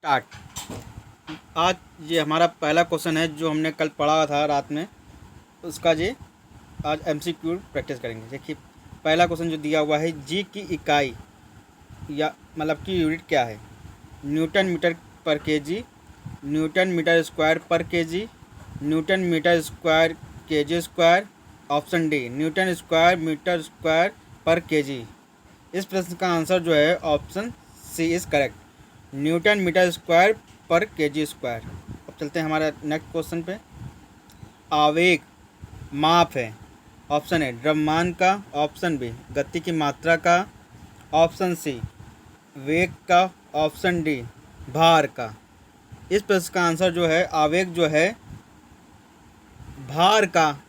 Start. आज ये हमारा पहला क्वेश्चन है जो हमने कल पढ़ा था रात में, उसका ये आज एमसीक्यू प्रैक्टिस करेंगे। देखिए पहला क्वेश्चन जो दिया हुआ है, जी की इकाई या मतलब की यूनिट क्या है? Newton metre per kg, newton metre square per kg, newton metre square kg square. Option D newton square metre square per kg. इस प्रश्न का आंसर जो है option C is correct, newton metre square per kg square. अब चलते हैं हमारे next question पे। आवेग माप है। ऑप्शन ए द्रव्यमान का, ऑप्शन बी गति की मात्रा का, ऑप्शन सी वेग का, ऑप्शन डी भार का। इस प्रश्न का आंसर जो है आवेग जो है भार का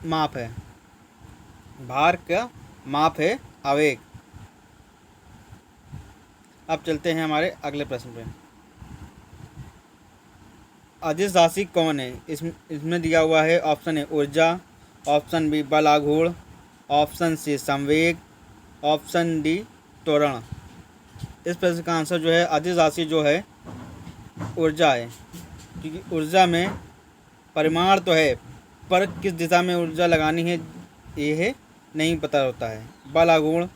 माप है, भार का माप है आवेग। अब चलते हैं हमारे अगले प्रश्न पे। अदिश राशि कौन है? इसमें दिया हुआ है ऑप्शन ए ऊर्जा, ऑप्शन बी बल आघूर्ण, ऑप्शन सी संवेग, ऑप्शन डी त्वरण। इस प्रश्न का आंसर जो है अदिश राशि जो है ऊर्जा है, क्योंकि ऊर्जा में परिमाण तो है पर किस दिशा में ऊर्जा लगानी है यह नहीं पता होता है। बल आघूर्ण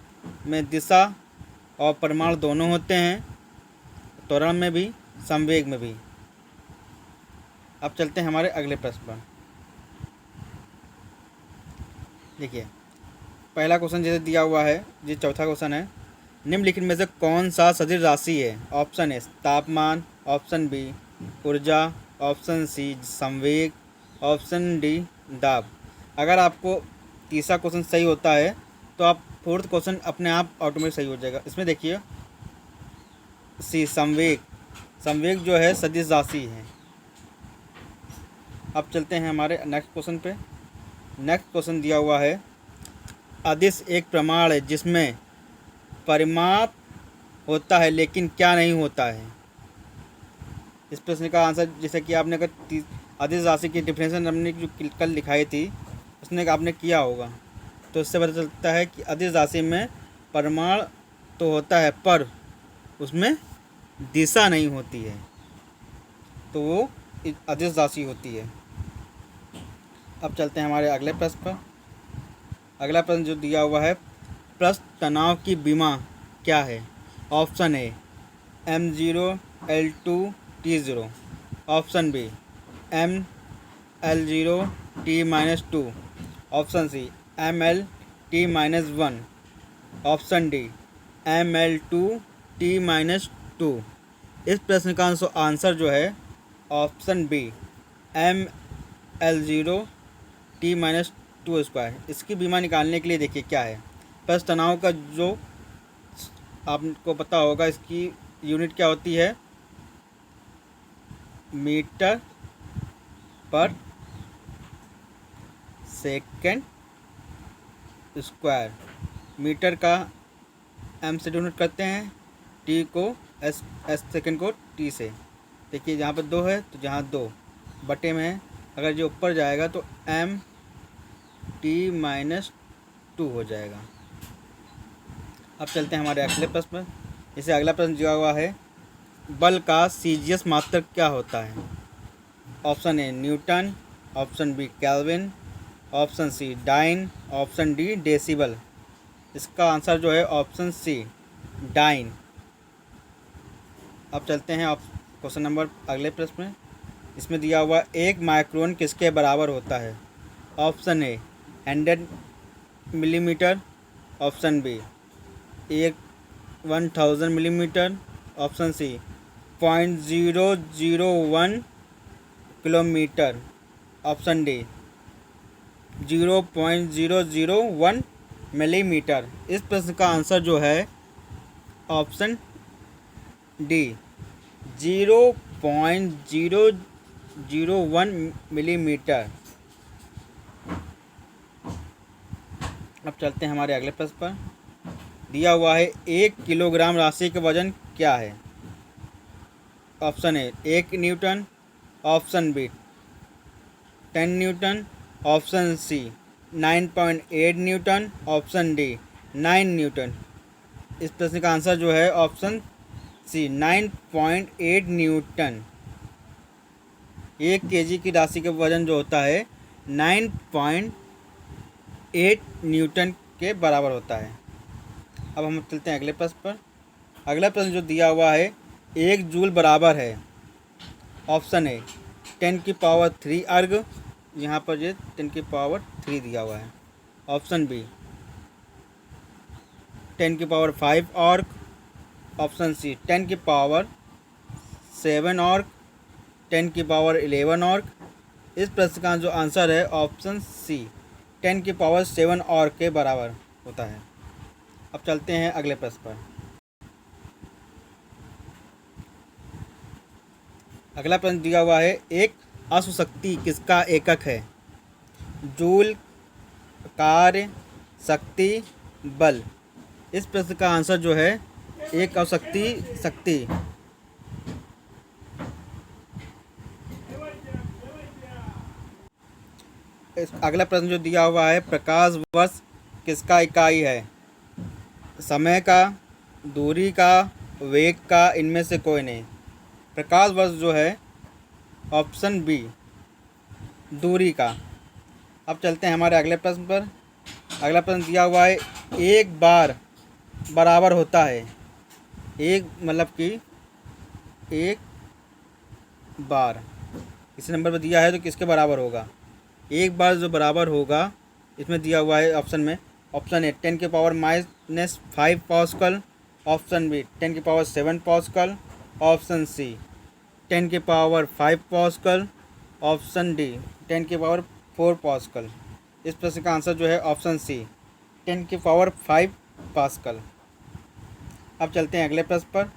में दिशा और परिमाण दोनों होते हैं, त्वरण में भी संवेग में भी। अब चलते हैं हमारे अगले प्रश्न पर। देखिए पहला क्वेश्चन जैसे दिया हुआ है, ये चौथा क्वेश्चन है। निम्नलिखित में से कौन सा सदिश राशि है? ऑप्शन ए तापमान, ऑप्शन बी ऊर्जा, ऑप्शन सी संवेग, ऑप्शन डी दाब। अगर आपको तीसरा क्वेश्चन सही होता है तो आप फोर्थ क्वेश्चन अपने आप ऑटोमेटिक सही हो जाएगा। इसमें देखिए सी संवेग, संवेग जो है सदिश राशि है। अब चलते हैं हमारे नेक्स्ट क्वेश्चन पे। नेक्स्ट क्वेश्चन दिया हुआ है, अदिश एक प्रमाण है जिसमें परिमाप होता है लेकिन क्या नहीं होता है? इस प्रश्न का आंसर जैसे कि आपने अगर अदिश राशि की डिफिनेशन हमने जो कल लिखाई थी उसने आपने किया होगा तो इससे पता चलता है कि अदिश राशि में परिमाण तो होता है पर उसमें दिशा नहीं होती है, तो वो अदिश राशि होती है। अब चलते हैं हमारे अगले प्रश्न पर। अगला प्रश्न जो दिया हुआ है, पृष्ठ तनाव की विमा क्या है? Option A M0 L2 T0, option B ML0 T-2, option C ML T-1, option D ML2 T-2। इस प्रश्न का आंसर जो है option B ML0 T-2 square. इसकी बीमा निकालने के लिए देखिए क्या है, पृष्ठ तनाव का जो आपको पता होगा इसकी यूनिट क्या होती है, मीटर पर सेकेंड स्क्वायर। मीटर का M से डिनोट करते हैं, टी को एस सेकेंड को टी से। देखिए जहाँ पर 2 है तो जहाँ 2 बटे में है, अगर जो ऊपर जाएगा तो MT-2 हो जाएगा। अब चलते हैं हमारे अगले प्रश्न पर। जैसे अगला प्रश्न दिया हुआ है, बल का सीजीएस मात्रक क्या होता है? Option A newton, option B kelvin, option C dyne, option D decibel. इसका आंसर जो है ऑप्शन सी डाइन। अब चलते हैं क्वेश्चन नंबर अगले प्रश्न में। इसमें दिया हुआ 1 माइक्रोन किसके बराबर होता है? Option A 100 millimetre, option B 1000 millimetre, option C 0.001 kilometre, option D 0.001 millimetre. इस प्रश्न का आंसर जो है ऑप्शन डी 0.001 मिलीमीटर। अब चलते हैं हमारे अगले प्रश्न पर। दिया हुआ है 1 किलोग्राम राशि का वजन क्या है? Option A 1 newton, option B 10 newton, option C 9.8 newton, option D 9 newton. इस प्रश्न का आंसर जो है ऑप्शन सी 9.8 न्यूटन। 1 kg की राशि का वजन जो होता है 9.8 न्यूटन के बराबर होता है। अब हम चलते हैं अगले प्रश्न पर। अगला प्रश्न जो दिया हुआ है 1 जूल बराबर है, ऑप्शन ए 10⁻³ अर्ग, यहाँ पर ये 10⁻³ दिया हुआ है। Option B 10⁵ erg, option C 10⁻7 erg, 10⁻11 erg. इस प्रश्न का जो आंसर है ऑप्शन सी 10⁻7 ऑर्ग के बराबर होता है। अब चलते हैं अगले प्रश्न पर। अगला प्रश्न दिया हुआ है एक अश्व शक्ति किसका एकक है? जूल, कार्य, शक्ति, बल। इस प्रश्न का आंसर जो है एक अशक्ति शक्ति। अगला प्रश्न जो दिया हुआ है प्रकाश वर्ष किसका इकाई है? समय का, दूरी का, वेग का, इनमें से कोई नहीं। प्रकाश वर्ष जो है ऑप्शन बी दूरी का। अब चलते हैं हमारे अगले प्रश्न पर। अगला प्रश्न दिया हुआ है एक बार बराबर होता है। एक मतलब कि एक बार इस नंबर पर दिया है तो किसके बराबर होगा? एक बार जो बराबर होगा इसमें दिया हुआ है ऑप्शन में, option A 10⁻⁻5 pascal, option B 10⁻7 pascal, option C 10⁻5 pascal, option D 10⁻4 pascal. इस प्रश्न का आंसर जो है ऑप्शन सी 10⁻5 पास्कल। अब चलते हैं अगले प्रश्न पर।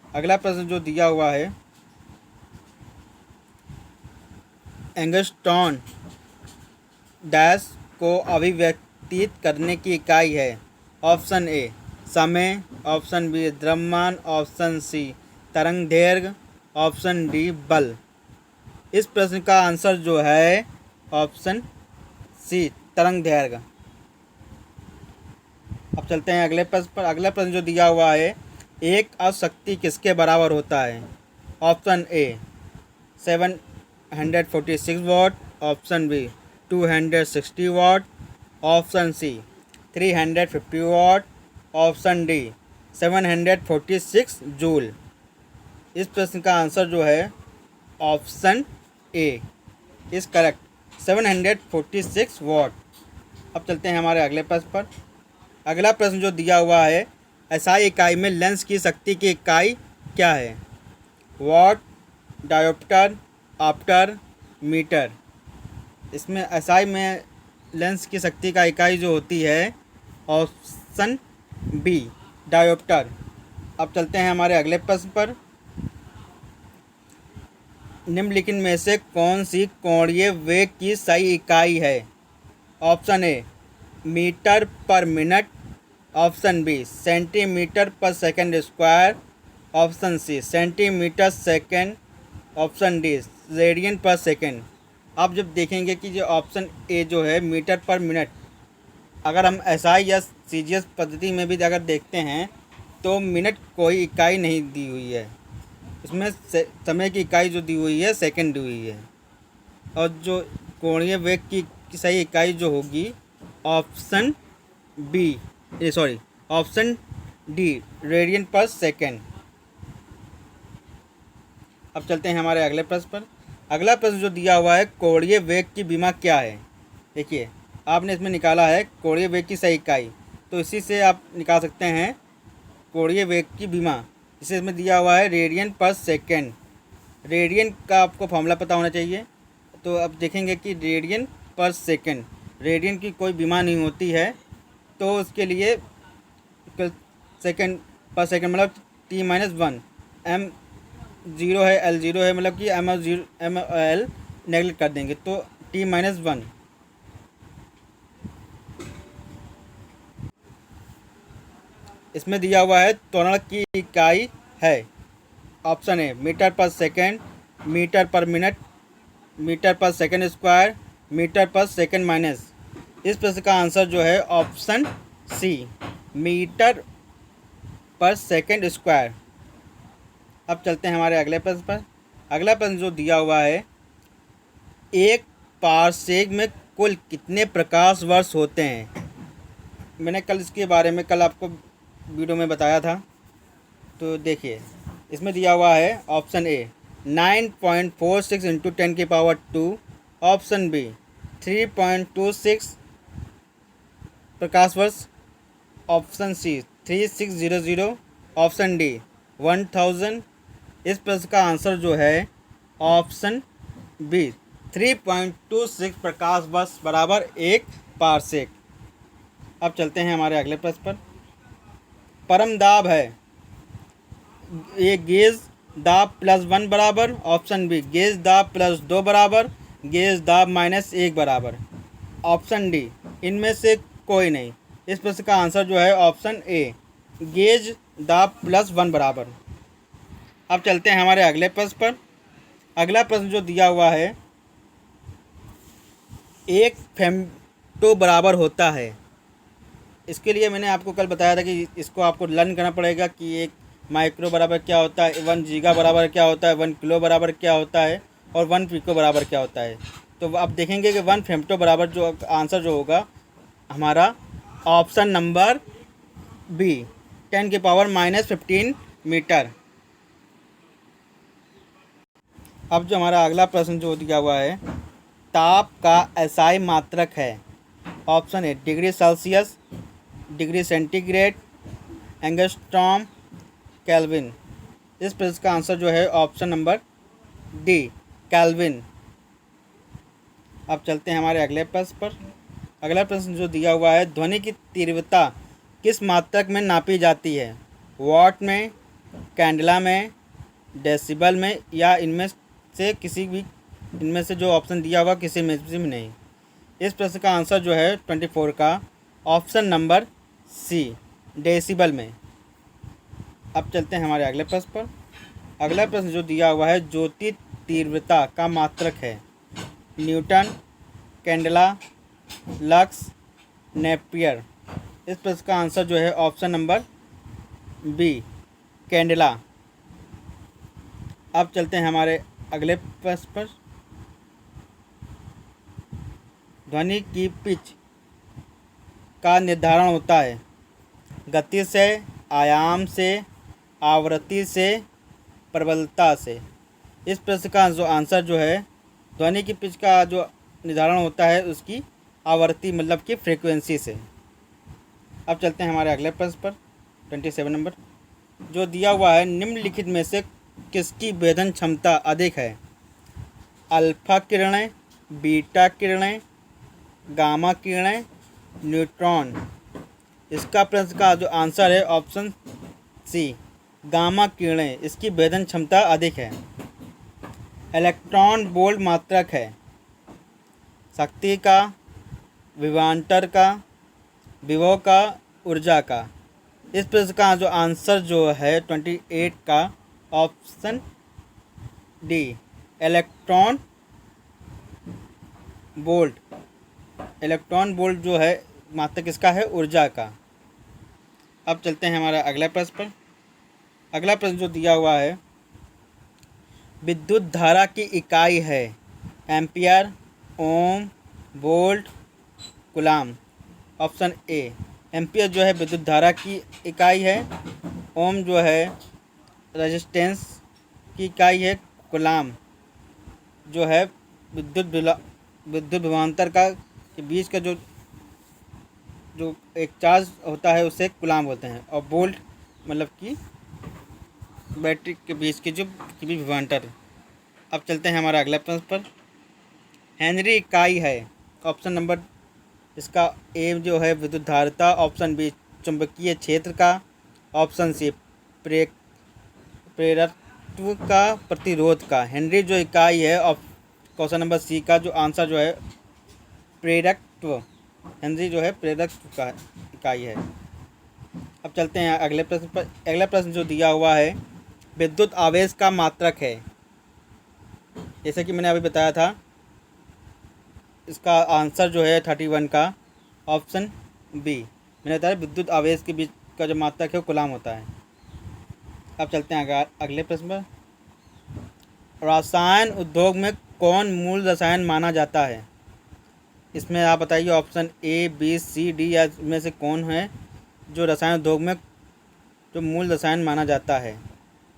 अगला प्रश्न जो दिया हुआ है एंगस्ट्रॉन डैश को अभिव्यक्तित करने की इकाई है। ऑप्शन ए समय, ऑप्शन बी द्रव्यमान, ऑप्शन सी तरंग दैर्घ्य, ऑप्शन डी बल। इस प्रश्न का आंसर जो है ऑप्शन सी तरंग दैर्घ्य। अब चलते हैं अगले प्रश्न पर। अगला प्रश्न जो दिया हुआ है एक अशक्ति किसके बराबर होता है? Option A 746 watt, option B 260 watt, option C 350 watt, option D 746 joule. इस प्रश्न का आंसर जो है option A is correct 746 watt. अब चलते हैं हमारे अगले प्रश्न पर। अगला प्रश्न जो दिया हुआ है एसआई इकाई में लेंस की शक्ति की इकाई क्या है? वाट, डायोप्टर, ऑप्टर, मीटर। इसमें एसआई में लेंस की शक्ति का इकाई जो होती है ऑप्शन बी डायोप्टर। अब चलते हैं हमारे अगले प्रश्न पर। निम्नलिखित में से कौन सी कोणीय वेग की सही इकाई है? ऑप्शन ए मीटर पर मिनट, ऑप्शन बी सेंटीमीटर पर second square, option C centimetre second, option D radian पर सेकंड। आप जब देखेंगे कि जो ऑप्शन ए जो है मीटर पर मिनट, अगर हम एसआई या सीजीएस पद्धति में भी अगर देखते हैं तो मिनट कोई इकाई नहीं दी हुई है। इसमें समय की इकाई जो दी हुई है सेकंड दी हुई है। और जो कोणीय वेग की सही इकाई जो होगी ऑप्शन ऑप्शन डी रेडियन पर सेकंड। अब चलते हैं हमारे अगले प्रश्न पर। अगला प्रश्न जो दिया हुआ है कोणीय वेग की विमा क्या है? देखिए आपने इसमें निकाला है कोणीय वेग की सही इकाई, तो इसी से आप निकाल सकते हैं कोणीय वेग की विमा। इसे इसमें दिया हुआ है रेडियन पर सेकंड। रेडियन का आपको फॉर्मूला पता होना चाहिए। तो अब देखेंगे कि रेडियन पर सेकंड, रेडियन की कोई विमा नहीं होती है, तो उसके लिए सेकंड पर सेकंड मतलब t-1, m 0 है, l 0 है, मतलब कि m l नेगलेक्ट कर देंगे तो t-1। इसमें दिया हुआ है त्वरण की इकाई है। Option A metre per second, metre पर minute, metre per second square, metre per second minus. इस प्रश्न का आंसर जो है option C metre per second square. अब चलते हैं हमारे अगले प्रश्न पर। अगला प्रश्न जो दिया हुआ है, एक पारसेक में कुल कितने प्रकाश वर्ष होते हैं। मैंने कल इसके बारे में आपको वीडियो में बताया था। तो देखिए, इसमें दिया हुआ है option A 9.46 into 10⁻², option B 3.26 प्रकाश वर्ष, ऑप्शन सी 3600, ऑप्शन डी 1000। इस प्रश्न का आंसर जो है ऑप्शन बी 3.26 प्रकाश वर्ष बराबर एक पारसेक। अब चलते हैं हमारे अगले प्रश्न पर। परम दाब है, ये गेज दाब +1 बराबर, ऑप्शन बी गेज दाब +2 बराबर, गेज दाब -1 बराबर, ऑप्शन डी इनमें से कोई नहीं। इस प्रश्न का आंसर जो है ऑप्शन ए गेज दाब +1 बराबर। अब चलते हैं हमारे अगले प्रश्न पर। अगला प्रश्न जो दिया हुआ है, एक फेम्टो बराबर होता है। इसके लिए मैंने आपको कल बताया था कि इसको आपको लर्न करना पड़ेगा कि एक माइक्रो बराबर क्या होता है, 1 गीगा बराबर क्या होता है, 1 किलो बराबर क्या होता है और 1 पिको बराबर क्या होता है। तो आप देखेंगे कि 1 फेम्टो बराबर जो आंसर जो होगा हमारा ऑप्शन नंबर बी 10⁻⁻15 मीटर। अब जो हमारा अगला प्रश्न जो दिया हुआ है, ताप का एसआई मात्रक है। ऑप्शन ए degree Celsius, degree centigrade, angstrom, kelvin. इस प्रश्न का आंसर जो है ऑप्शन नंबर डी केल्विन। अब चलते हैं हमारे अगले प्रश्न पर। अगला प्रश्न जो दिया हुआ है, ध्वनि की तीव्रता किस मात्रक में नापी जाती है। वॉट में, कैंडला में, डेसिबल में या इनमें से किसी भी, इनमें से जो ऑप्शन दिया हुआ किसी में भी नहीं। इस प्रश्न का आंसर जो है 24 का ऑप्शन नंबर सी डेसिबल में। अब चलते हैं हमारे अगले प्रश्न पर। अगला प्रश्न जो दिया हुआ है, ज्योति तीव्रता का मात्रक है। Newton, candela, lux, Napier. इस प्रश्न का आंसर जो है ऑप्शन नंबर बी कैंडला। अब चलते हैं हमारे अगले प्रश्न पर। ध्वनि की पिच का निर्धारण होता है गति से, आयाम से, आवृत्ति से, प्रबलता से। इस प्रश्न का जो आंसर जो है, ध्वनि की पिच का जो निर्धारण होता है उसकी आवृत्ति मतलब कि फ्रीक्वेंसी से। अब चलते हैं हमारे अगले प्रश्न पर 27 नंबर जो दिया हुआ है, निम्नलिखित में से किसकी वेदन क्षमता अधिक है। अल्फा किरणें, बीटा किरणें, गामा किरणें, न्यूट्रॉन। इसका प्रश्न का जो आंसर है ऑप्शन सी गामा किरणें, इसकी वेदन क्षमता अधिक है। इलेक्ट्रॉन वोल्ट मात्रक है शक्ति का, विभवांतर का, विभव का, ऊर्जा का। इस प्रश्न का जो आंसर जो है 28 का option D electron volt. Electron volt जो है मात्रक किसका है, ऊर्जा का। अब चलते हैं हमारा अगला प्रश्न पर। अगला प्रश्न जो दिया हुआ है, विद्युत धारा की इकाई है ampere, ohm, volt, coulomb. Option A ampere जो है विद्युत धारा की इकाई है, ओम जो है रेजिस्टेंस की इकाई है, कूलाम जो है विद्युत विभवांतर का के बीच का जो एक चार्ज होता है उसे कूलाम बोलते हैं, और वोल्ट मतलब कि बैटरी के बीच की जो विभवांतर। अब चलते हैं हमारा अगला प्रश्न पर। हेनरी इकाई है। ऑप्शन नंबर इसका ए जो है विद्युत धारिता, ऑप्शन बी चुंबकीय क्षेत्र का, ऑप्शन सी प्रेरकत्व का, प्रतिरोध का। हेनरी जो इकाई है क्वेश्चन नंबर सी का जो आंसर जो है प्रेरकत्व। हेनरी जो है प्रेरकत्व का इकाई है। अब चलते हैं अगले प्रश्न पर। अगला प्रश्न जो दिया हुआ है, विद्युत आवेश का मात्रक है। जैसे कि मैंने अभी बताया था, इसका आंसर जो है 31 का ऑप्शन बी। मैंने बताया विद्युत आवेश के बीच का जो मात्रक है वो कूलाम होता है। अब चलते हैं अगले प्रश्न पर। रसायन उद्योग में कौन मूल रसायन माना जाता है? इसमें आप बताइए option A, B, C, D या इसमें से कौन है जो रसायन उद्योग में जो मूल रसायन माना जाता है।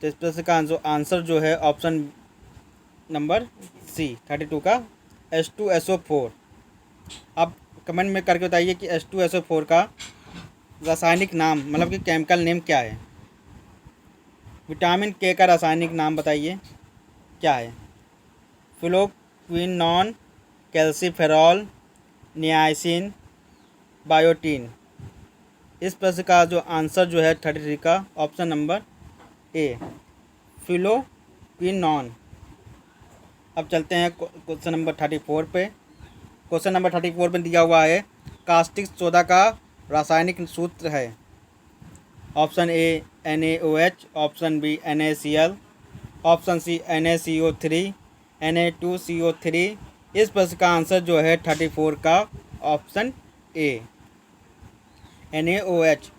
तो इस प्रश्न का आंसर जो है ऑप्शन नंबर सी 32 का H2SO4। आप कमेंट में करके बताइए कि H2SO4 का रासायनिक नाम मतलब कि केमिकल नेम क्या है। विटामिन के का रासायनिक नाम बताइए क्या है? फ्लोक्विनोन, कैल्सीफेरॉल, नियासिन, बायोटीन। इस प्रश्न का जो आंसर जो है 33 का ऑप्शन नंबर ए फ्लोक्विनोन। अब चलते हैं क्वेश्चन नंबर 34 पे। क्वेश्चन नंबर 34 में दिया हुआ है कास्टिक सोडा का रासायनिक सूत्र है। Option A NaOH, option B NaCl, option C NaCO3, Na2CO3। इस प्रश्न का आंसर जो है 34 का ऑप्शन ए NaOH।